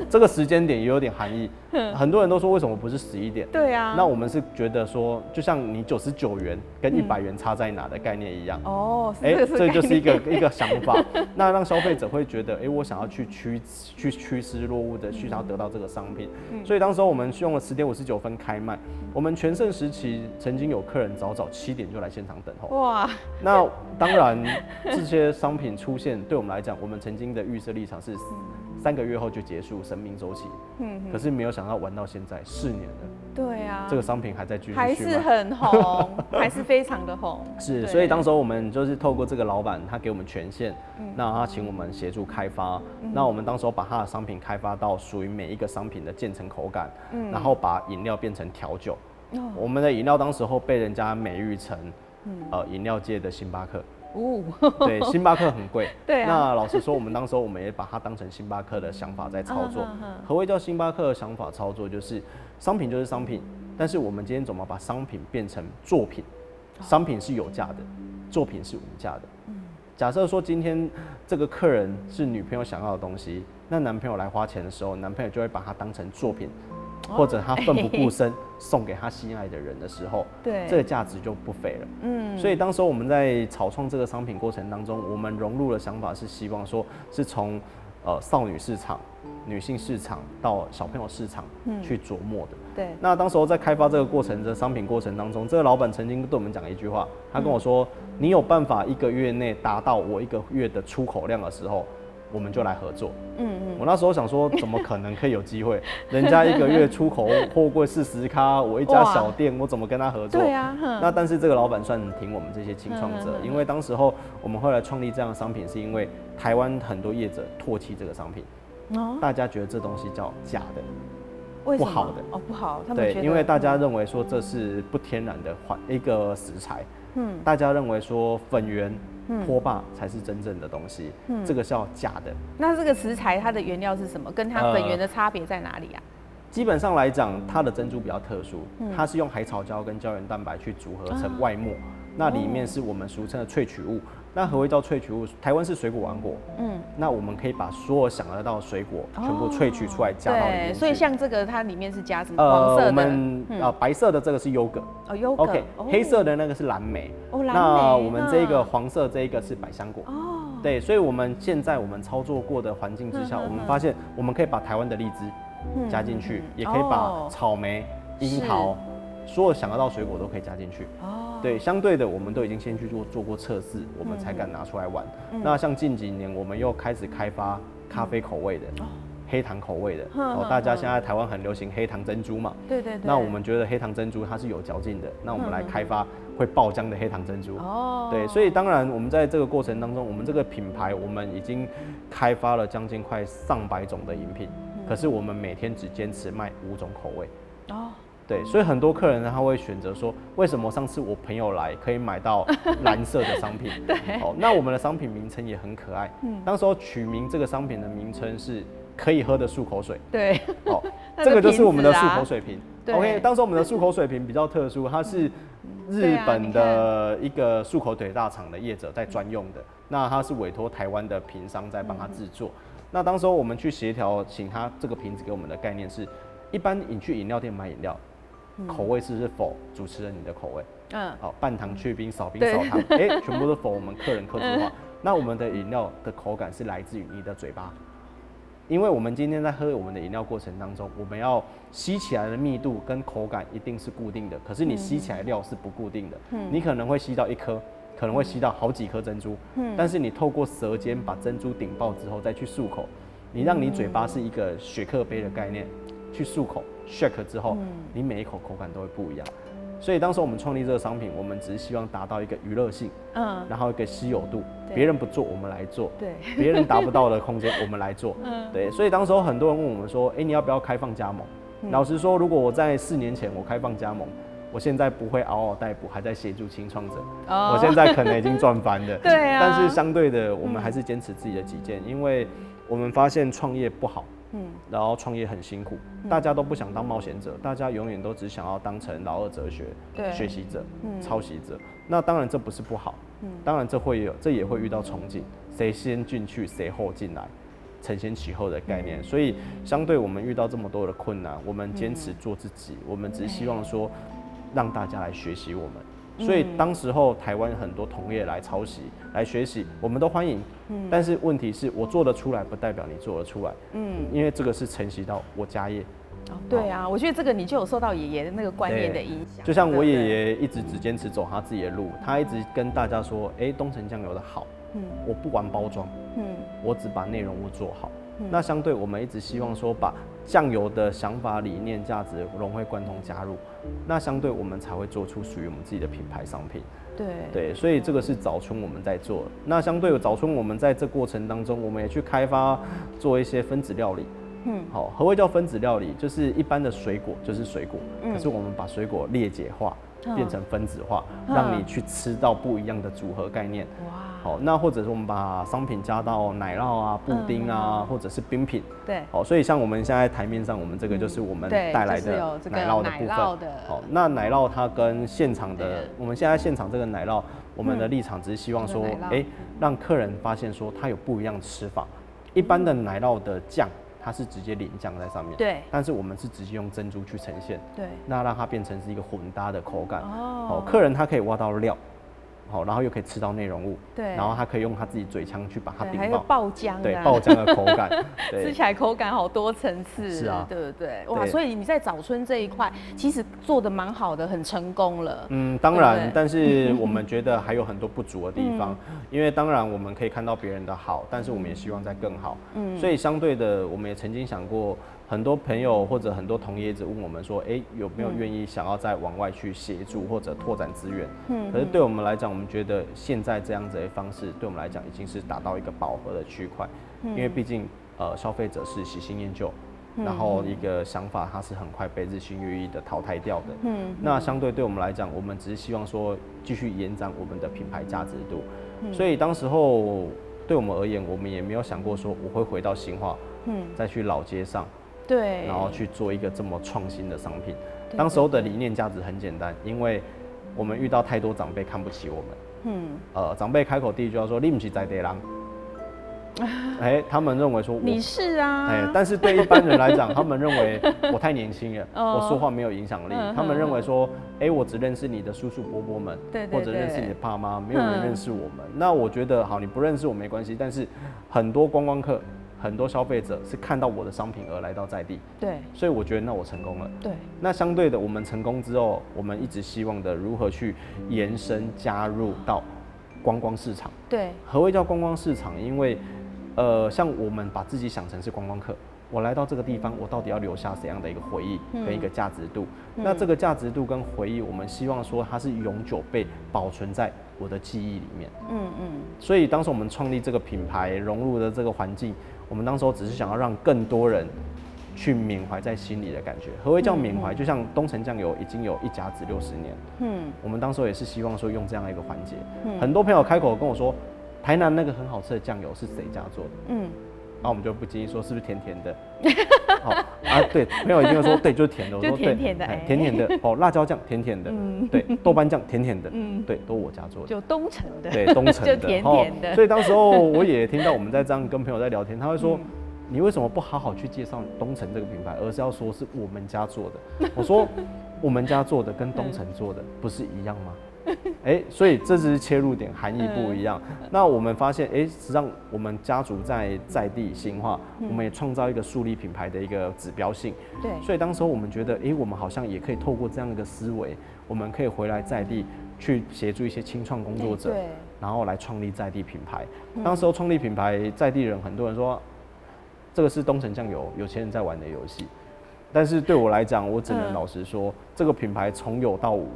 这个时间点也有点含义。很多人都说为什么不是11点？对啊。那我们是觉得说，就像你99元跟100元差在哪的概念一样。这就是一个想法。那让消费者会觉得，我想要去趋之若鹜的去想要得到这个商品。所以当时候我们用了10点59分开卖。我们全盛时期曾经有客人早7点就来现场等候。哇！那当然，这些商品出现对我们来讲，我们曾经的预设立场是3个月后就结束生命周期。可是没有想到玩到现在4年了。对啊。这个商品还在继续，还是很红，还是非常的红。是，所以当时候我们就是透过这个老板，他给我们权限，那他请我们协助开发。那我们当时候把他的商品开发到属于每一个商品的渐层口感，然后把饮料变成调酒。我们的饮料当时候被人家美誉成饮料界的星巴克。对，星巴克很贵。对啊。那老实说，我们当时候我们也把它当成星巴克的想法在操作。何谓叫星巴克的想法操作？就是商品就是商品，但是我们今天怎么把商品变成作品？商品是有价的，作品是无价的。假设说今天这个客人是女朋友想要的东西，那男朋友来花钱的时候，男朋友就会把它当成作品。或者他奋不顾身送给他心爱的人的时候，对，这个价值就不菲了。所以当时我们在草创这个商品过程当中，我们融入的想法是希望说，是从少女市场、女性市场到小朋友市场去琢磨的。对。那当时候在开发这个过程的商品过程当中，这个老板曾经对我们讲一句话，他跟我说：“你有办法1个月内达到我1个月的出口量的时候，我们就来合作。”我那时候想说，怎么可能可以有机会？人家1个月出口货柜40咖，我一家小店，我怎么跟他合作？对啊。那但是这个老板算挺我们这些青创者，因为当时候我们后来创立这样的商品，是因为台湾很多业者唾弃这个商品，大家觉得这东西叫假的，不好的。不好。他们觉得对，因为大家认为说这是不天然的一个食材。大家认为说粉圆、波霸才是真正的东西，这个叫假的。那这个食材它的原料是什么？跟它粉圆的差别在哪里啊？基本上来讲，它的珍珠比较特殊，它是用海草胶跟胶原蛋白去组合成外膜，那里面是我们俗称的萃取物。那何谓叫萃取物？台湾是水果王国，那我们可以把所有想得到的水果全部萃取出来加到里面去。所以像这个它里面是加什么？黄色的？我们白色的这个是优格，优格。OK， 黑色的那个是蓝莓。蓝莓。那我们这个黄色这一个是百香果。对，所以我们现在我们操作过的环境之下，我们发现我们可以把台湾的荔枝加进去，也可以把草莓、樱桃，所有想得到水果都可以加进去。对，相对的，我们都已经先去做过测试，我们才敢拿出来玩。那像近几年，我们又开始开发咖啡口味的、黑糖口味的。大家现在台湾很流行黑糖珍珠嘛。对。那我们觉得黑糖珍珠它是有嚼劲的，那我们来开发会爆浆的黑糖珍珠。对，所以当然我们在这个过程当中，我们这个品牌我们已经开发了将近快上百种的饮品，可是我们每天只坚持卖5种口味。对，所以很多客人他会选择说，为什么上次我朋友来可以买到蓝色的商品？对，那我们的商品名称也很可爱。当时候取名这个商品的名称是可以喝的漱口水。对，这个就是我们的漱口水瓶。对 OK， 当时我们的漱口水瓶比较特殊，它是日本的一个漱口水大厂的业者在专用的，那它是委托台湾的瓶商在帮他制作。那当时候我们去协调，请他这个瓶子给我们的概念是，一般你去饮料店买饮料。口味是否主持人你的口味？半糖去冰，少冰少糖，全部都否我们客人客制化。那我们的饮料的口感是来自于你的嘴巴，因为我们今天在喝我们的饮料过程当中，我们要吸起来的密度跟口感一定是固定的，可是你吸起来的料是不固定的，你可能会吸到1颗，可能会吸到好几颗珍珠，但是你透过舌尖把珍珠顶爆之后再去漱口，你让你嘴巴是一个雪克杯的概念去漱口。shake 之后，你每一口口感都会不一样，所以当时我们创立这个商品，我们只是希望达到一个娱乐性，然后一个稀有度，别人不做我们来做，对，别人达不到的空间我们来做，对，所以当时候很多人问我们说，你要不要开放加盟？老实说，如果我在4年前我开放加盟，我现在不会嗷嗷待哺，还在协助青创者，我现在可能已经赚翻了，对啊，但是相对的，我们还是坚持自己的己见，因为我们发现创业不好。然后创业很辛苦，大家都不想当冒险者，大家永远都只想要当成老二哲学学习者、抄袭者。那当然这不是不好，当然这也会遇到冲劲，谁先进去谁后进来，承先启后的概念。所以相对我们遇到这么多的困难，我们坚持做自己，我们只希望说让大家来学习我们。所以当时候台湾很多同业来抄袭、来学习，我们都欢迎。但是问题是我做得出来，不代表你做得出来。因为这个是承袭到我家业。对啊，我觉得这个你就有受到爷爷的那个观念的影响。就像我爷爷一直只坚持走他自己的路，他一直跟大家说，东城酱油的好，我不玩包装，我只把内容物做好。那相对我们一直希望说把酱油的想法、理念、价值融会贯通加入，那相对我们才会做出属于我们自己的品牌商品。对，所以这个是早春我们在做。那相对早春我们在这过程当中，我们也去开发做一些分子料理。好，何谓叫分子料理？就是一般的水果就是水果，可是我们把水果裂解化，变成分子化，让你去吃到不一样的组合概念。好，那或者是我们把商品加到奶酪啊、布丁啊，或者是冰品。对。好，所以像我们现在台面上，我们这个就是我们带来的奶酪的部分。好，那奶酪它跟现场的，我们现在现场这个奶酪，我们的立场只是希望说，让客人发现说它有不一样的吃法。一般的奶酪的酱，它是直接淋酱在上面。对。但是我们是直接用珍珠去呈现。对。那让它变成是一个混搭的口感。好，客人他可以挖到料。好，然后又可以吃到内容物，对，然后他可以用他自己嘴腔去把它顶爆，还有爆浆，对，爆浆的口感，吃起来口感好多层次，是啊，对不对？哇，所以你在早春这一块其实做的蛮好的，很成功了。当然，但是我们觉得还有很多不足的地方，因为当然我们可以看到别人的好，但是我们也希望再更好，所以相对的，我们也曾经想过。很多朋友或者很多同业一直问我们说，有没有愿意想要再往外去协助或者拓展资源？可是对我们来讲，我们觉得现在这样子的方式，对我们来讲已经是达到一个饱和的区块，因为毕竟消费者是喜新厌旧，然后一个想法，它是很快被日新月异的淘汰掉的。那相对对我们来讲，我们只是希望说继续延展我们的品牌价值度。所以当时候对我们而言，我们也没有想过说我会回到新化，再去老街上，对，然后去做一个这么创新的商品。当时候的理念价值很简单，因为我们遇到太多长辈看不起我们。长辈开口第一句话说：“你不是在地人。”他们认为说你是啊，但是对一般人来讲，他们认为我太年轻了，我说话没有影响力。他们认为说，我只认识你的叔叔伯伯们，或者认识你的爸妈，没有人认识我们。那我觉得好，你不认识我没关系，但是很多观光客、很多消费者是看到我的商品而来到在地，对，所以我觉得那我成功了。对，那相对的，我们成功之后，我们一直希望的如何去延伸加入到观光市场。对，何谓叫观光市场？因为像我们把自己想成是观光客，我来到这个地方，我到底要留下怎样的一个回忆跟一个价值度？那这个价值度跟回忆，我们希望说它是永久被保存在我的记忆里面。所以当时我们创立这个品牌，融入的这个环境，我们当时候只是想要让更多人去缅怀在心里的感觉。何谓叫缅怀？就像东城酱油已经有一甲子60年，我们当时候也是希望说用这样的一个环节。很多朋友开口跟我说，台南那个很好吃的酱油是谁家做的？那我们就不经意说是不是甜甜的？对，朋友一定会说对，就是甜的。我说就甜甜的，甜甜的哦，辣椒酱甜甜的，对，豆瓣酱甜甜的，对，都我家做的。就东城的，对，东城的，就甜甜的。所以当时候我也听到我们在这样跟朋友在聊天，他会说，你为什么不好好去介绍东城这个品牌，而是要说是我们家做的？我说我们家做的跟东城做的不是一样吗？所以这只是切入点，含义不一样。那我们发现，实际上我们家族在地新化，我们也创造一个树立品牌的一个指标性。对，所以当时候我们觉得，我们好像也可以透过这样的一个思维，我们可以回来在地去协助一些青创工作者，然后来创立在地品牌。当时候创立品牌，在地人很多人说，这个是东城酱油有钱人在玩的游戏。但是对我来讲，我只能老实说，这个品牌从有到无。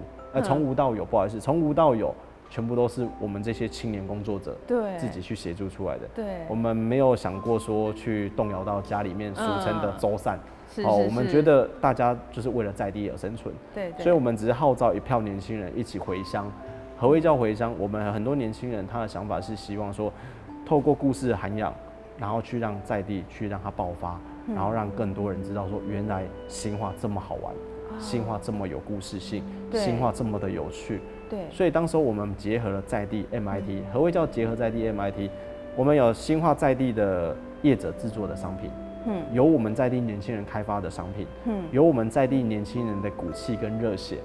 从无到有，不好意思，从无到有，全部都是我们这些青年工作者自己去协助出来的。对，我们没有想过说去动摇到家里面俗称的周散。我们觉得大家就是为了在地而生存。对，所以我们只是号召一票年轻人一起回乡。何谓叫回乡？我们很多年轻人他的想法是希望说，透过故事的涵养，然后去让在地去让它爆发，然后让更多人知道说，原来新化这么好玩。新化这么有故事性，新化这么的有趣，对，所以当时我们结合了在地 MIT。何谓叫结合在地 MIT？ 我们有新化在地的业者制作的商品，有我们在地年轻人开发的商品，有我们在地年轻人的骨气跟热血，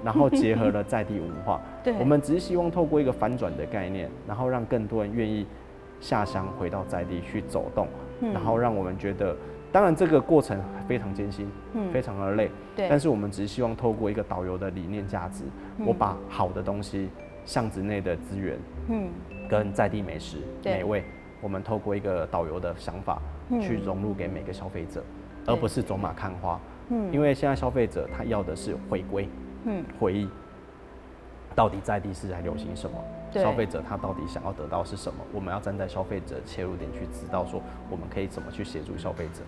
然后结合了在地文化。对，我们只是希望透过一个反转的概念，然后让更多人愿意下乡回到在地去走动，然后让我们觉得。当然，这个过程非常艰辛，非常的累。对。但是我们只是希望透过一个导游的理念价值，我把好的东西、巷子内的资源，跟在地美食、美味，我们透过一个导游的想法，去融入给每个消费者，而不是走马看花。因为现在消费者他要的是回归，回忆，到底在地是在流行什么？消费者他到底想要得到是什么？我们要站在消费者切入点去知道说，我们可以怎么去协助消费者。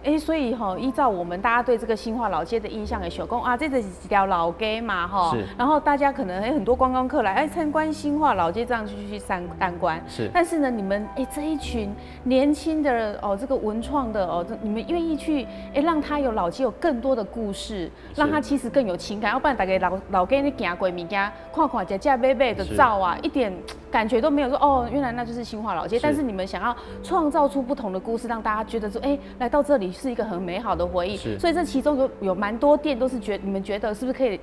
对，所以依照我们大家对这个新化老街的印象，想说这是一条老街嘛，然后大家可能很多观光客来参观新化老街，这样去参观。是，但是呢，你们这一群年轻的这个文创的你们愿意去让他有老街有更多的故事，让他其实更有情感，要不然大家老街你行过物件，看吃买买的照啊，一点感觉都没有说原来那就是新化老街。但是你们想要创造出不同的故事，让大家觉得说来到这里是一个很美好的回忆，所以这其中有蛮多店都是你们觉得是不是可以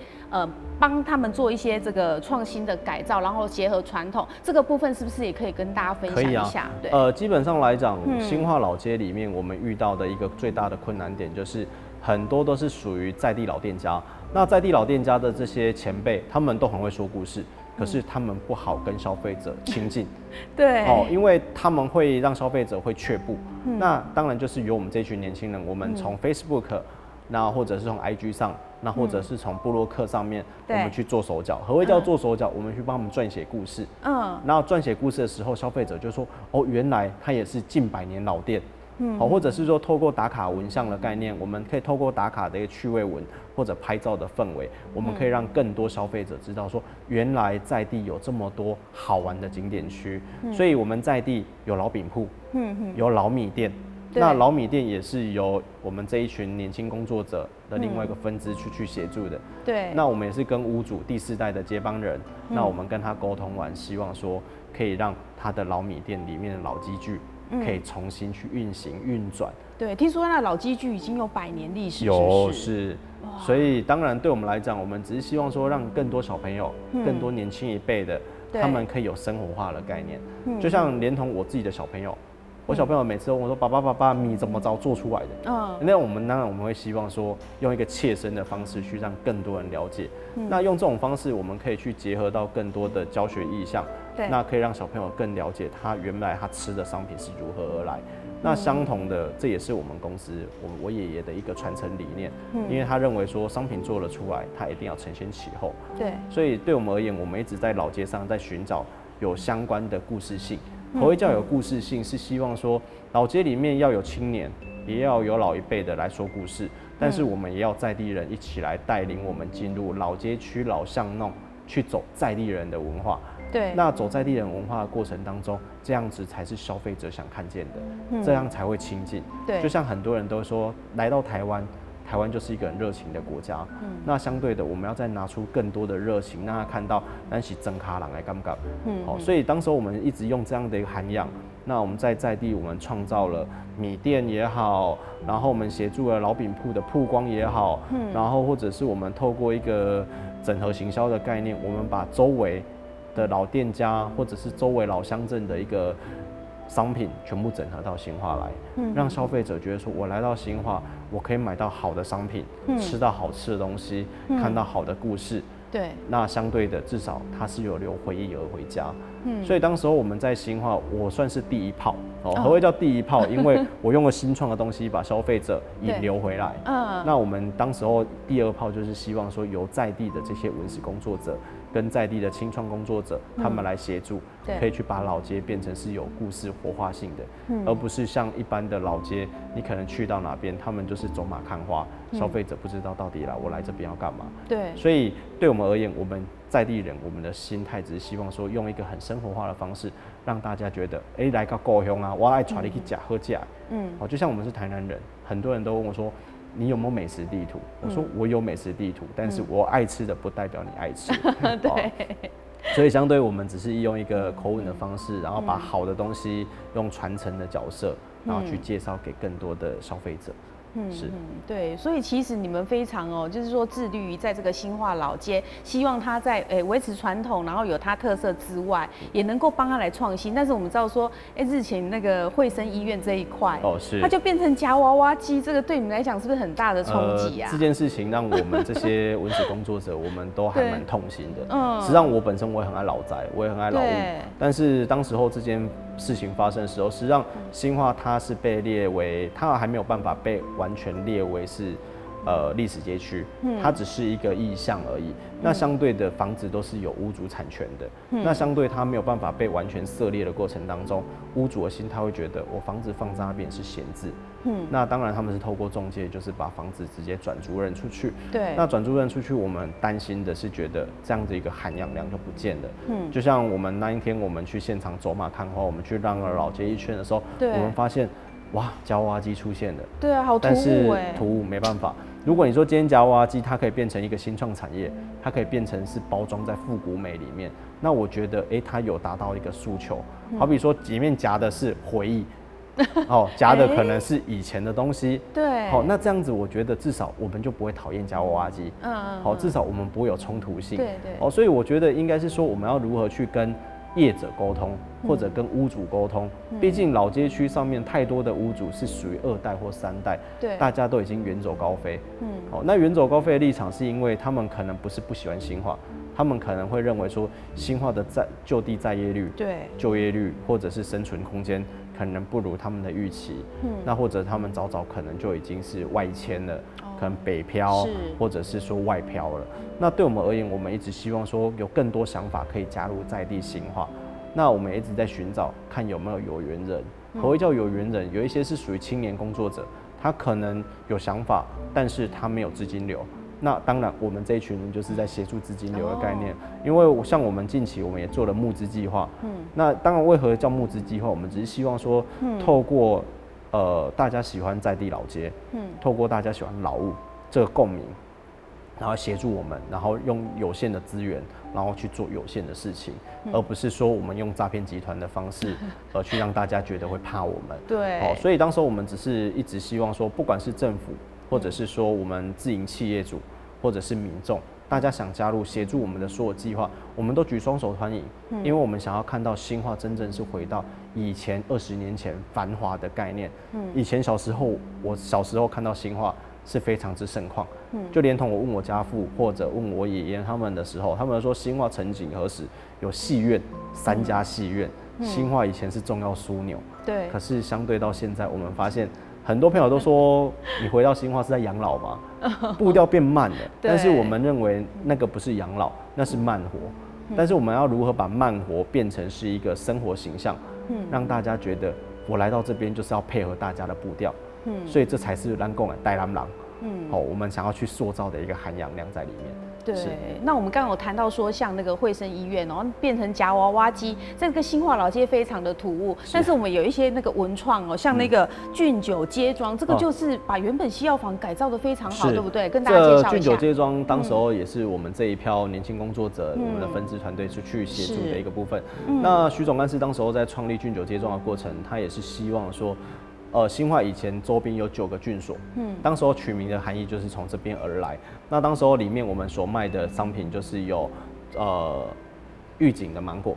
帮他们做一些这个创新的改造，然后结合传统这个部分，是不是也可以跟大家分享一下？对，基本上来讲，新化老街里面我们遇到的一个最大的困难点就是很多都是属于在地老店家。那在地老店家的这些前辈，他们都很会说故事。可是他们不好跟消费者亲近，对，因为他们会让消费者会却步。那当然就是由我们这群年轻人，我们从 Facebook，那或者是从 IG 上，那或者是从部落客上面，我们去做手脚。何谓叫做手脚？我们去帮他们撰写故事。然后撰写故事的时候，消费者就说：原来它也是近100年老店。好，或者是说透过打卡文像的概念，我们可以透过打卡的一个趣味文或者拍照的氛围，我们可以让更多消费者知道说，原来在地有这么多好玩的景点区，所以我们在地有老饼铺，有老米店。那老米店也是由我们这一群年轻工作者的另外一个分支去协助的。对。那我们也是跟屋主第4代的接班人，那我们跟他沟通完，希望说可以让他的老米店里面的老机具可以重新去运行运转。对，听说那老机具已经有100年历史，是。所以当然对我们来讲，我们只是希望说让更多小朋友、更多年轻一辈的，他们可以有生活化的概念。就像连同我自己的小朋友。我小朋友每次都问我说：“爸爸，米怎么着做出来的？”那我们会希望说，用一个切身的方式去让更多人了解。那用这种方式，我们可以去结合到更多的教学意向，那可以让小朋友更了解他原来他吃的商品是如何而来。那相同的，这也是我们公司我爷爷的一个传承理念，因为他认为说商品做了出来，他一定要承先启后。对，所以对我们而言，我们一直在老街上在寻找有相关的故事性。何谓叫有故事性？是希望说老街里面要有青年，也要有老一辈的来说故事，但是我们也要在地人一起来带领我们进入老街区、老巷弄，去走在地人的文化。对，那走在地人文化的过程当中，这样子才是消费者想看见的，这样才会亲近。对，就像很多人都说，来到台湾就是一个很热情的国家。那相对的，我们要再拿出更多的热情，让他看到咱是真卡人来感觉。好，所以当时我们一直用这样的一个涵养。那我们在地，我们创造了米店也好，然后我们协助了老饼铺的曝光也好，然后或者是我们透过一个整合行销的概念，我们把周围的老店家或者是周围老乡镇的一个商品全部整合到新化来，让消费者觉得说，我来到新化，我可以买到好的商品，吃到好吃的东西，看到好的故事。对，那相对的，至少他是有留回忆而回家。所以当时候我们在新化，我算是第一炮。何谓叫第一炮？因为我用了新创的东西把消费者引流回来。那我们当时候第2炮就是希望说，由在地的这些文史工作者跟在地的青创工作者，他们来协助，可以去把老街变成是有故事活化性的，而不是像一般的老街，你可能去到哪边，他们就是走马看花，消费者不知道到底我来这边要干嘛。对，所以对我们而言，我们在地人，我们的心态只是希望说，用一个很生活化的方式，让大家觉得，来到故乡啊，我爱带你去吃好吃。好，就像我们是台南人，很多人都问我说，你有没有美食地图？我说我有美食地图，但是我爱吃的不代表你爱吃。对。所以相对我们只是用一个口吻的方式，然后把好的东西用传承的角色，然后去介绍给更多的消费者。是，对，所以其实你们非常就是说致力于在这个新化老街，希望它在维持传统，然后有它特色之外，也能够帮它来创新。但是我们知道说，日前那个惠生医院这一块，是，它就变成夹娃娃机，这个对你们来讲是不是很大的冲击啊？这件事情让我们这些文史工作者，我们都还蛮痛心的。实际上我本身我也很爱老宅，我也很爱老屋，但是当时候这件事情发生的时候，实际上新化它是被列为，它还没有办法被完全列为是历史街区，它只是一个意象而已。那相对的房子都是有屋主产权的，那相对它没有办法被完全涉猎的过程当中，屋主的心他会觉得我房子放在那边是闲置。那当然他们是透过中介，就是把房子直接转租人出去。对，那转租人出去，我们担心的是觉得这样的一个涵养量就不见了。就像我们那一天我们去现场走马看花，我们去绕了老街一圈的时候，我们发现哇，夹娃娃机出现了。对啊，好突兀但是突兀没办法。如果你说今天夹娃娃机它可以变成一个新创产业，它可以变成是包装在复古美里面，那我觉得它有达到一个诉求。好比说里面夹的是回忆。夹的可能是以前的东西。对。好，那这样子我觉得至少我们就不会讨厌夹娃娃机。好，至少我们不会有冲突性。对。所以我觉得应该是说我们要如何去跟业者沟通，或者跟屋主沟通。毕竟老街区上面太多的屋主是属于2代或3代，对，大家都已经远走高飞。好，那远走高飞的立场是因为他们可能不是不喜欢新化，他们可能会认为说新化的就地再业率、就业率或者是生存空间可能不如他们的预期。那或者他们早可能就已经是外迁了，可能北漂，或者是说外漂了。那对我们而言，我们一直希望说有更多想法可以加入在地新化。那我们一直在寻找看有没有缘人何谓叫有缘人？有一些是属于青年工作者，他可能有想法，但是他没有资金流。那当然，我们这一群人就是在协助资金流的概念，因为像我们近期我们也做了募资计划。那当然，为何叫募资计划？我们只是希望说，透过大家喜欢在地老街，透过大家喜欢老物这个共鸣，然后协助我们，然后用有限的资源，然后去做有限的事情，而不是说我们用诈骗集团的方式，去让大家觉得会怕我们。对。所以当时我们只是一直希望说，不管是政府，或者是说我们自营企业主，或者是民众，大家想加入协助我们的所有计划，我们都举双手欢迎，因为我们想要看到新化真正是回到以前20年前繁华的概念。以前我小时候看到新化是非常之盛况，就连同我问我家父或者问我爷爷他们的时候，他们说新化曾几何时有戏院3家戏院，新化以前是重要枢纽。对。可是相对到现在，我们发现很多朋友都说你回到新化是在养老吗？步调变慢了。但是我们认为那个不是养老，那是慢活。但是我们要如何把慢活变成是一个生活形象，让大家觉得我来到这边就是要配合大家的步调。所以这才是咱讲的带蓝狼。我们想要去塑造的一个涵养量在里面。对，那我们刚刚有谈到说，像那个惠生医院变成夹娃娃机，这个新化老街非常的突兀。但是我们有一些那个文创像那个俊酒街庄，这个就是把原本西药房改造的非常好，对不对？跟大家介绍一下。俊酒街庄当时候也是我们这一票年轻工作者，我们的分支团队去协助的一个部分。那徐总干事当时候在创立俊酒街庄的过程，他也是希望说，新化以前周边有9个郡所，当时候取名的含义就是从这边而来。那当时候里面我们所卖的商品就是有玉井的芒果，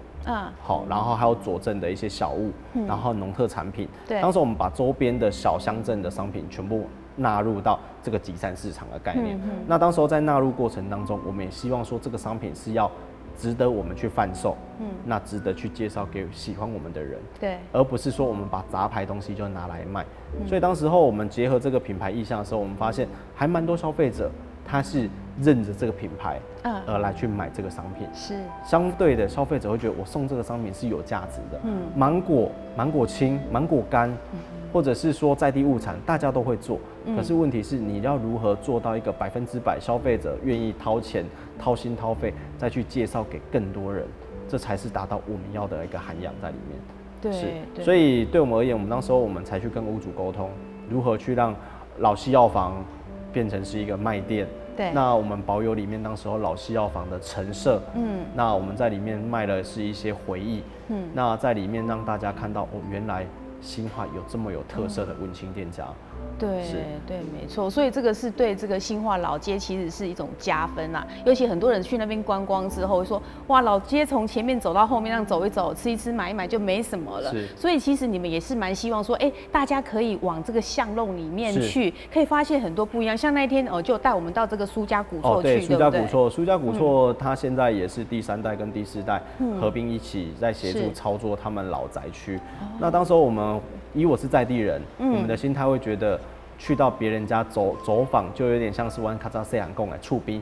好，然后还有佐证的一些小物，然后农特产品。对，当时我们把周边的小乡镇的商品全部纳入到这个集散市场的概念。那当时候在纳入过程当中，我们也希望说这个商品是要值得我们去贩售，那值得去介绍给喜欢我们的人，对，而不是说我们把杂牌东西就拿来卖。所以当时候我们结合这个品牌意向的时候，我们发现还蛮多消费者他是认着这个品牌，而来去买这个商品。是，相对的消费者会觉得我送这个商品是有价值的。芒果青、芒果干，或者是说在地物产，大家都会做。可是问题是，你要如何做到一个100%消费者愿意掏钱、掏心掏肺，再去介绍给更多人，这才是达到我们要的一个涵养在里面。对，所以对我们而言，我们那时候我们才去跟屋主沟通，如何去让老西药房变成是一个卖店。对，那我们保有里面当时候老西药房的陈设，那我们在里面卖的是一些回忆，那在里面让大家看到原来新化有这么有特色的文青店家。对，没错，所以这个是对这个新化老街其实是一种加分啦。尤其很多人去那边观光之后说，哇，老街从前面走到后面，让走一走、吃一吃、买一买就没什么了。所以其实你们也是蛮希望说，大家可以往这个巷弄里面去，可以发现很多不一样。像那一天就带我们到这个苏家古厝去，对不对？苏家古厝它现在也是第3代跟第4代合并一起在协助操作他们老宅区。那当时候我是在地人，我们的心态会觉得，去到别人家走访，就有点像是阮较早细汉讲的厝边，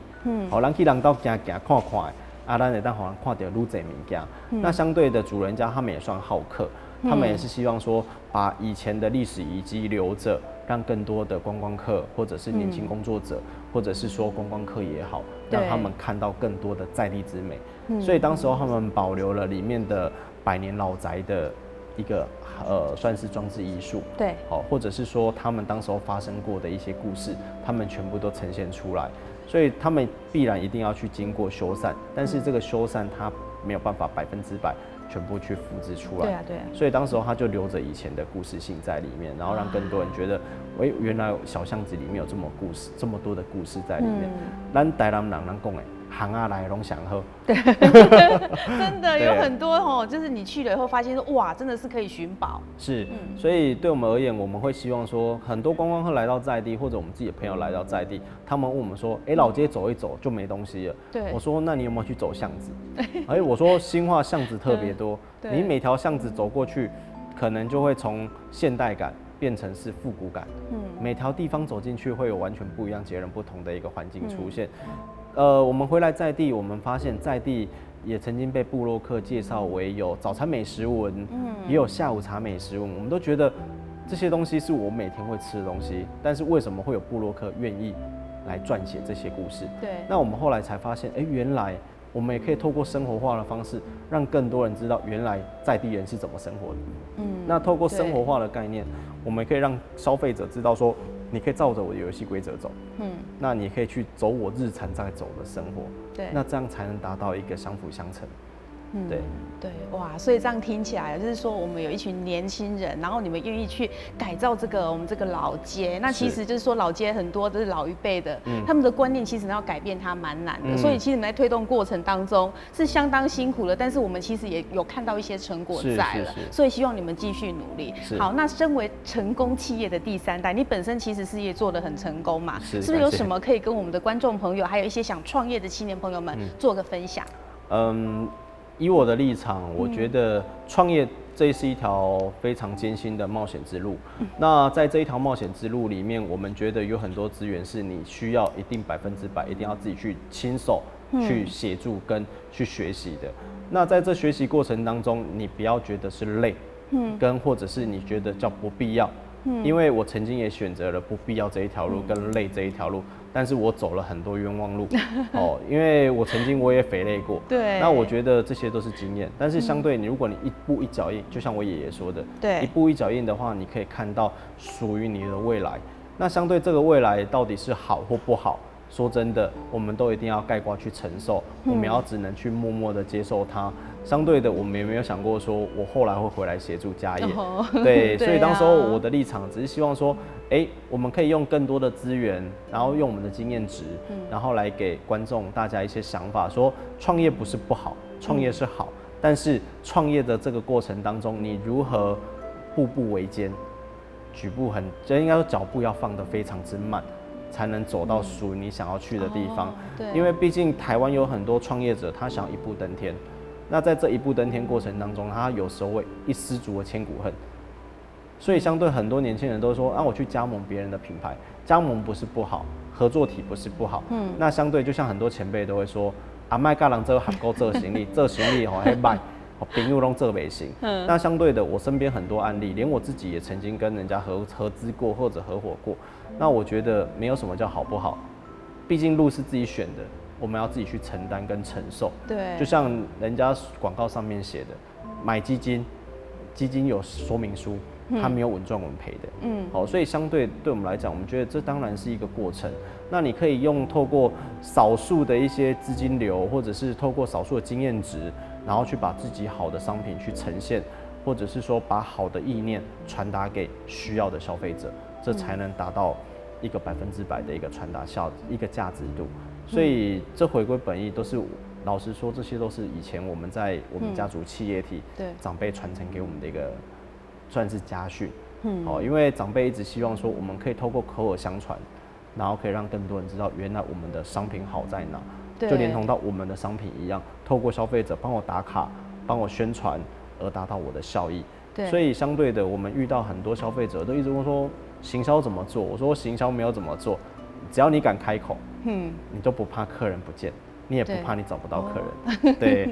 好，咱去人家行看看，咱会当互人看到愈侪物件。那相对的主人家他们也算好客，他们也是希望说把以前的历史遗迹留着，让更多的观光客或者是年轻工作者，或者是说观光客也好，让他们看到更多的在地之美。所以当时候他们保留了里面的100年老宅的一个算是装置艺术，对，好，或者是说他们当时候发生过的一些故事，他们全部都呈现出来，所以他们必然一定要去经过修缮，但是这个修缮它没有办法100%全部去复制出来，对啊，所以当时候他就留着以前的故事性在里面，然后让更多人觉得，原来小巷子里面有这么多的故事在里面，咱台南人咱讲的。行啊来拢想喝，对，真的有很多就是你去了以后发现说哇，真的是可以寻宝。是，所以对我们而言，我们会希望说，很多观光客来到在地，或者我们自己的朋友来到在地，他们问我们说，老街走一走就没东西了。对，我说那你有没有去走巷子？我说新化巷子特别多，你每条巷子走过去，可能就会从现代感变成是复古感。每条地方走进去会有完全不一样、截然不同的一个环境出现。我们回来在地，我们发现在地也曾经被部落客介绍为有早餐美食文，也有下午茶美食文，我们都觉得这些东西是我每天会吃的东西，但是为什么会有部落客愿意来撰写这些故事？对，那我们后来才发现，原来我们也可以透过生活化的方式，让更多人知道原来在地人是怎么生活的。那透过生活化的概念，我们可以让消费者知道说，你可以照着我的游戏规则走，那你可以去走我日常在走的生活，对，那这样才能达到一个相辅相成。对对，哇，所以这样听起来就是说，我们有一群年轻人，然后你们愿意去改造我们这个老街，那其实就是说老街很多都是老一辈的，他们的观念其实要改变它蛮难的，所以其实你们在推动过程当中是相当辛苦的，但是我们其实也有看到一些成果在了，所以希望你们继续努力。好，那身为成功企业的第3代，你本身其实事业做得很成功嘛，是不是有什么可以跟我们的观众朋友，还有一些想创业的青年朋友们做个分享？以我的立场，我觉得创业这是一条非常艰辛的冒险之路。那在这一条冒险之路里面，我们觉得有很多资源是你需要一定100%一定要自己去亲手去协助跟去学习的。那在这学习过程当中，你不要觉得是累，跟或者是你觉得叫不必要。因为我曾经也选择了不必要这一条路跟累这一条路，但是我走了很多冤枉路因为我曾经我也肥累过，对，那我觉得这些都是经验，但是相对如果你一步一脚印，就像我爷爷说的，对，一步一脚印的话，你可以看到属于你的未来。那相对这个未来到底是好或不好，说真的，我们都一定要概括去承受，我们要只能去默默的接受它。相对的，我们也没有想过说我后来会回来协助家业，对，所以当时候我的立场只是希望说，我们可以用更多的资源，然后用我们的经验值，然后来给观众大家一些想法，说创业不是不好，创业是好，但是创业的这个过程当中，你如何步步维艰，就应该说脚步要放得非常之慢，才能走到属于你想要去的地方。因为毕竟台湾有很多创业者，他想一步登天。那在这一步登天过程当中，他有时候会一失足的千古恨，所以相对很多年轻人都说我去加盟别人的品牌，加盟不是不好，合作体不是不好，那相对就像很多前辈都会说，卖甲人做合购做行李，做行李还卖，朋友拢做不行。那相对的，我身边很多案例，连我自己也曾经跟人家合资过或者合伙过，那我觉得没有什么叫好不好，毕竟路是自己选的。我们要自己去承担跟承受，对，就像人家广告上面写的，买基金，基金有说明书，它没有稳赚稳赔的，所以相对我们来讲，我们觉得这当然是一个过程。那你可以透过少数的一些资金流，或者是透过少数的经验值，然后去把自己好的商品去呈现，或者是说把好的意念传达给需要的消费者，这才能达到一个100%的一个传达一个价值度。所以这回归本意都是，老实说，这些都是以前我们在我们家族企业体长辈传承给我们的一个算是家训。因为长辈一直希望说，我们可以透过口耳相传，然后可以让更多人知道原来我们的商品好在哪，就连同到我们的商品一样，透过消费者帮我打卡、帮我宣传，而达到我的效益。所以相对的，我们遇到很多消费者都一直问说，行销怎么做？我说行销没有怎么做。只要你敢开口，你都不怕客人不见，你也不怕你找不到客人。对，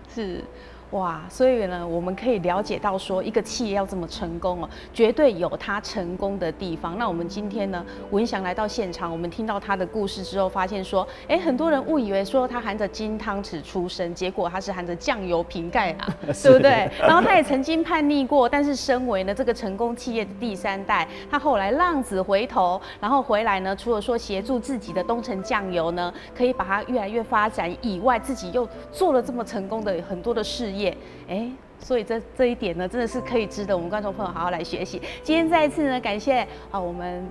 是。哇，所以呢，我们可以了解到说，一个企业要这么成功绝对有它成功的地方。那我们今天呢，文祥来到现场，我们听到他的故事之后，发现说，很多人误以为说他含着金汤匙出生，结果他是含着酱油瓶盖啊，对不对？然后他也曾经叛逆过，但是身为呢这个成功企业的第3代，他后来浪子回头，然后回来呢，除了说协助自己的东城酱油呢，可以把它越来越发展以外，自己又做了这么成功的很多的事业。所以这一点呢，真的是可以值得我们观众朋友好好来学习。今天再一次呢，感谢我们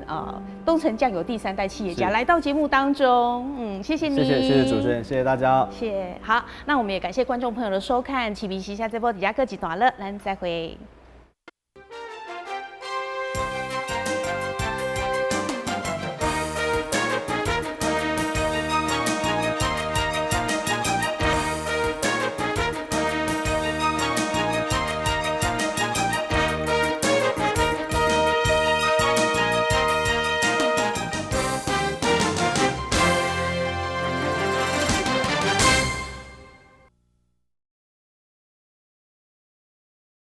东城酱油第3代企业家来到节目当中，谢谢你，谢谢主持人，谢谢大家，谢谢。好，那我们也感谢观众朋友的收看，启明旗下这波底下各集短了，咱再会。